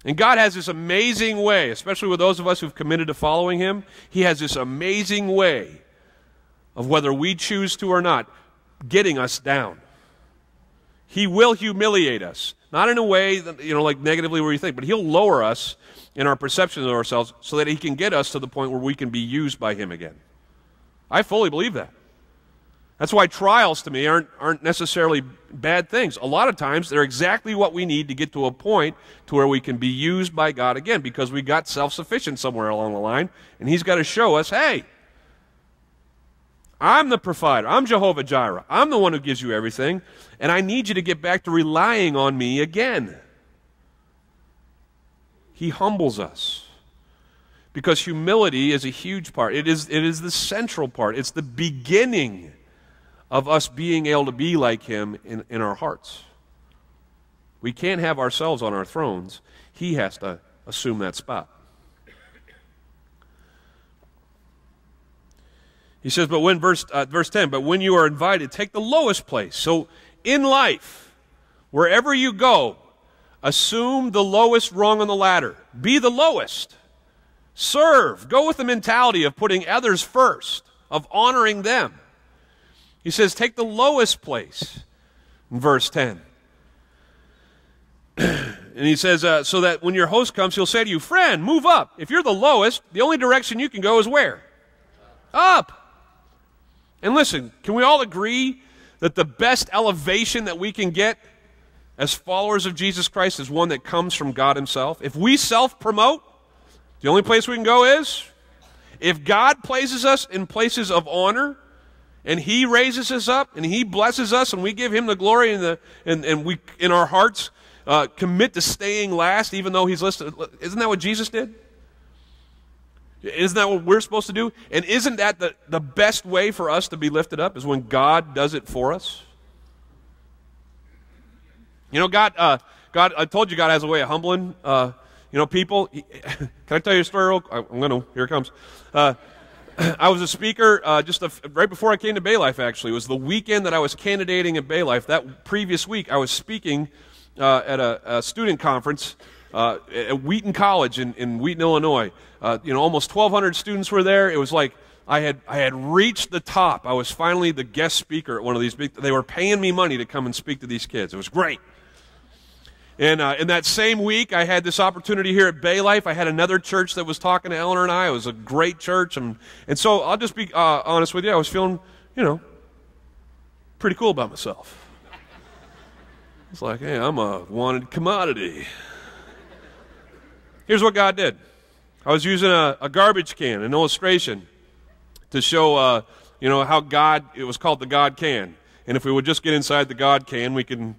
And God has this amazing way, especially with those of us who've committed to following Him, He has this amazing way of, whether we choose to or not, getting us down. He will humiliate us. Not in a way that, like negatively where you think, but He'll lower us in our perception of ourselves so that He can get us to the point where we can be used by Him again. I fully believe that. That's why trials to me aren't necessarily bad things. A lot of times they're exactly what we need to get to a point to where we can be used by God again, because we got self-sufficient somewhere along the line, and He's got to show us, hey, I'm the provider. I'm Jehovah Jireh. I'm the one who gives you everything, and I need you to get back to relying on me again. He humbles us, because humility is a huge part. It is the central part. It's the beginning of us being able to be like Him in our hearts. We can't have ourselves on our thrones. He has to assume that spot. He says, but when, verse 10, but when you are invited, take the lowest place. So in life, wherever you go, assume the lowest rung on the ladder. Be the lowest. Serve. Go with the mentality of putting others first, of honoring them. He says, take the lowest place in verse 10. And he says, so that when your host comes, he'll say to you, friend, move up. If you're the lowest, the only direction you can go is where? Up. And listen, can we all agree that the best elevation that we can get as followers of Jesus Christ is one that comes from God Himself? If we self-promote, the only place we can go is? If God places us in places of honor, and He raises us up, and He blesses us, and we give Him the glory, and we, in our hearts, commit to staying last, even though He's listed. Isn't that what Jesus did? Isn't that what we're supposed to do? And isn't that the best way for us to be lifted up, is when God does it for us? God, I told you God has a way of humbling, people. Can I tell you a story here it comes. I was a speaker right before I came to Bay Life, actually. It was the weekend that I was candidating at Bay Life. That previous week, I was speaking at a student conference at Wheaton College in Wheaton, Illinois. Almost 1,200 students were there. It was like I had reached the top. I was finally the guest speaker at one of these big. They were paying me money to come and speak to these kids. It was great. And in that same week, I had this opportunity here at Bay Life. I had another church that was talking to Eleanor and I. It was a great church. And so I'll just be honest with you. I was feeling, pretty cool about myself. It's like, hey, I'm a wanted commodity. Here's what God did. I was using a garbage can, an illustration, to show, how God, it was called the God can. And if we would just get inside the God can, we can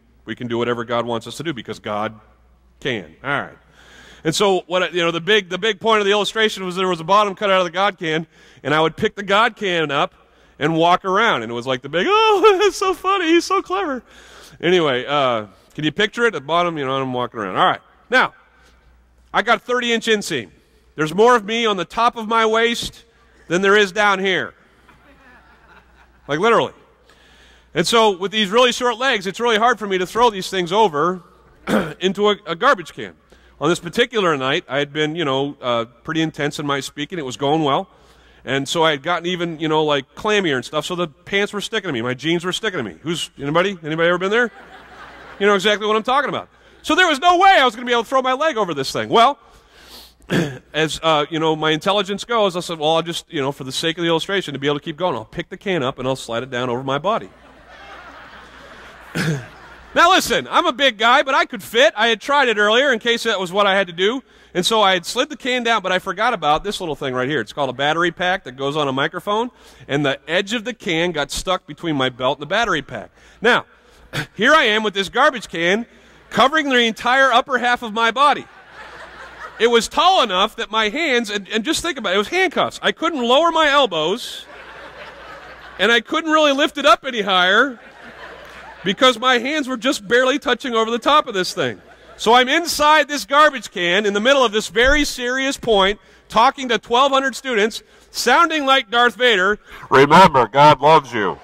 do whatever God wants us to do, because God can. All right. And so the big point of the illustration was there was a bottom cut out of the God can, and I would pick the God can up and walk around, and it was like the big, oh, that's so funny, he's so clever. Anyway, can you picture it? At the bottom, I'm walking around. All right. Now, I got a 30-inch inseam. There's more of me on the top of my waist than there is down here. Like literally. And so with these really short legs, it's really hard for me to throw these things over into a garbage can. On this particular night, I had been, pretty intense in my speaking. It was going well. And so I had gotten even, like clammier and stuff, so the pants were sticking to me. My jeans were sticking to me. Anybody ever been there? You know exactly what I'm talking about. So there was no way I was going to be able to throw my leg over this thing. Well, as, my intelligence goes, I said, well, I'll just, for the sake of the illustration, to be able to keep going, I'll pick the can up and I'll slide it down over my body. Now listen, I'm a big guy, but I could fit. I had tried it earlier in case that was what I had to do. And so I had slid the can down, but I forgot about this little thing right here. It's called a battery pack that goes on a microphone, and the edge of the can got stuck between my belt and the battery pack. Now, here I am with this garbage can covering the entire upper half of my body. It was tall enough that my hands, and just think about it, it was handcuffs. I couldn't lower my elbows, and I couldn't really lift it up any higher because my hands were just barely touching over the top of this thing. So I'm inside this garbage can in the middle of this very serious point, talking to 1,200 students, sounding like Darth Vader. Remember, God loves you.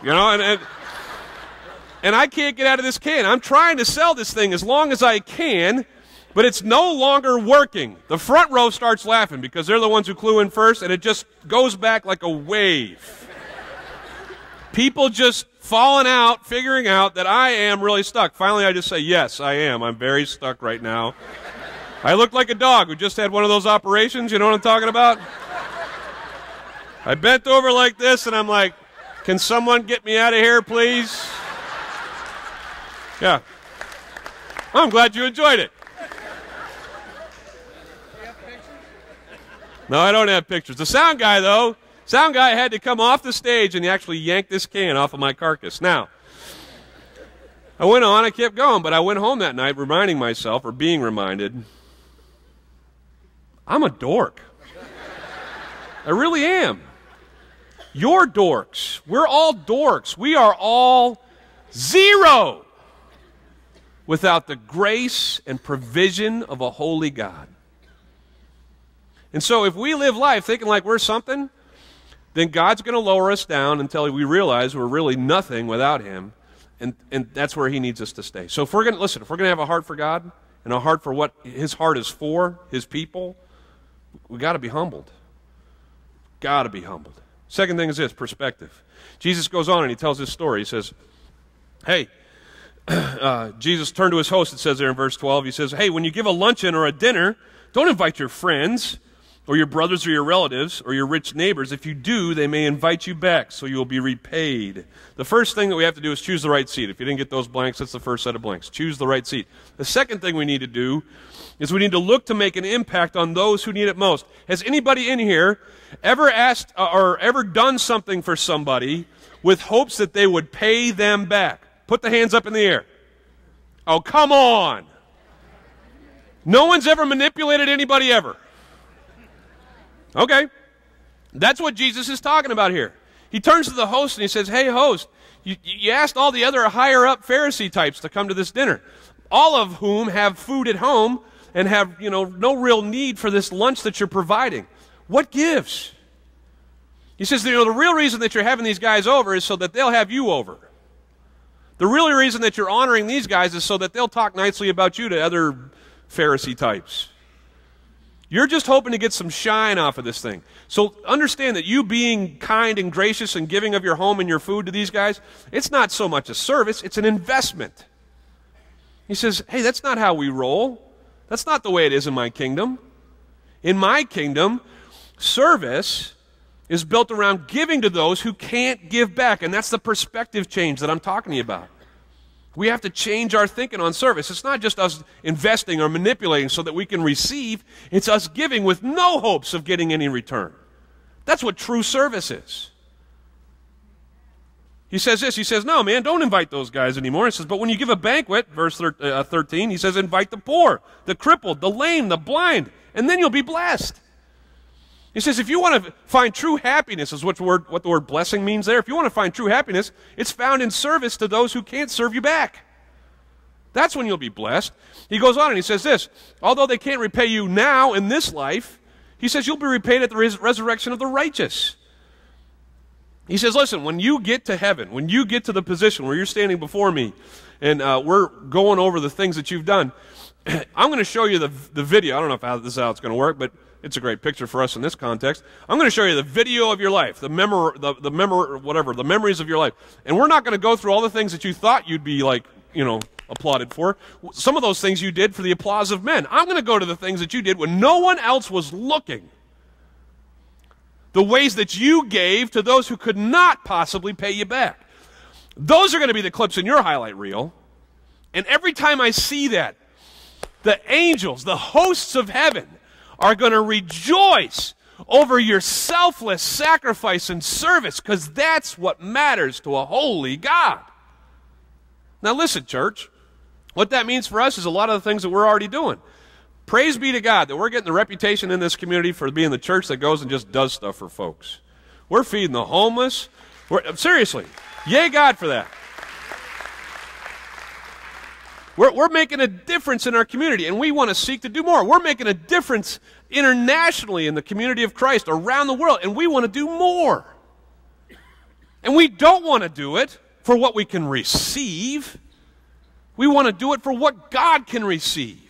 And I can't get out of this can. I'm trying to sell this thing as long as I can, but it's no longer working. The front row starts laughing because they're the ones who clue in first, and it just goes back like a wave. People just falling out, figuring out that I am really stuck. Finally, I just say, yes, I am. I'm very stuck right now. I look like a dog who just had one of those operations. You know what I'm talking about? I bent over like this, and I'm like, can someone get me out of here, please? Yeah. I'm glad you enjoyed it. No, I don't have pictures. The sound guy, though, had to come off the stage, and he actually yanked this can off of my carcass. Now, I went on, I kept going, but I went home that night reminding myself, or being reminded, I'm a dork. I really am. You're dorks. We're all dorks. We are all zero without the grace and provision of a holy God. And so if we live life thinking like we're something, then God's going to lower us down until we realize we're really nothing without Him, and that's where He needs us to stay. So if we're going to have a heart for God and a heart for what His heart is for, His people, we got to be humbled. Got to be humbled. Second thing is this, perspective. Jesus goes on and He tells this story. He says, hey, Jesus turned to His host, it says there in verse 12. He says, hey, when you give a luncheon or a dinner, don't invite your friends or your brothers or your relatives or your rich neighbors. If you do, they may invite you back, so you will be repaid. The first thing that we have to do is choose the right seat. If you didn't get those blanks, that's the first set of blanks. Choose the right seat. The second thing we need to do is we need to look to make an impact on those who need it most. Has anybody in here ever asked or ever done something for somebody with hopes that they would pay them back? Put the hands up in the air. Oh, come on. No one's ever manipulated anybody ever. Okay. That's what Jesus is talking about here. He turns to the host and he says, hey, host, you asked all the other higher-up Pharisee types to come to this dinner, all of whom have food at home and have, no real need for this lunch that you're providing. What gives? He says, the real reason that you're having these guys over is so that they'll have you over. The real reason that you're honoring these guys is so that they'll talk nicely about you to other Pharisee types. You're just hoping to get some shine off of this thing. So understand that you being kind and gracious and giving of your home and your food to these guys, it's not so much a service, it's an investment. He says, hey, that's not how we roll. That's not the way it is in my kingdom. In my kingdom, service is built around giving to those who can't give back. And that's the perspective change that I'm talking to you about. We have to change our thinking on service. It's not just us investing or manipulating so that we can receive. It's us giving with no hopes of getting any return. That's what true service is. He says this. He says, no, man, don't invite those guys anymore. He says, but when you give a banquet, verse 13, he says, invite the poor, the crippled, the lame, the blind, and then you'll be blessed. He says, if you want to find true happiness, is what the word blessing means there. If you want to find true happiness, it's found in service to those who can't serve you back. That's when you'll be blessed. He goes on and he says this, although they can't repay you now in this life, he says you'll be repaid at the resurrection of the righteous. He says, listen, when you get to heaven, when you get to the position where you're standing before me and we're going over the things that you've done, I'm going to show you the video. I don't know if this is how it's going to work, but it's a great picture for us in this context. I'm going to show you the video of your life, the memories of your life. And we're not going to go through all the things that you thought you'd be applauded for. Some of those things you did for the applause of men. I'm going to go to the things that you did when no one else was looking. The ways that you gave to those who could not possibly pay you back. Those are going to be the clips in your highlight reel. And every time I see that, the angels, the hosts of heaven, are going to rejoice over your selfless sacrifice and service, because that's what matters to a holy God. Now listen, church, what that means for us is a lot of the things that we're already doing. Praise be to God that we're getting the reputation in this community for being the church that goes and just does stuff for folks. We're feeding the homeless. Seriously, yay God for that. We're making a difference in our community, and we want to seek to do more. We're making a difference internationally in the community of Christ around the world, and we want to do more. And we don't want to do it for what we can receive. We want to do it for what God can receive.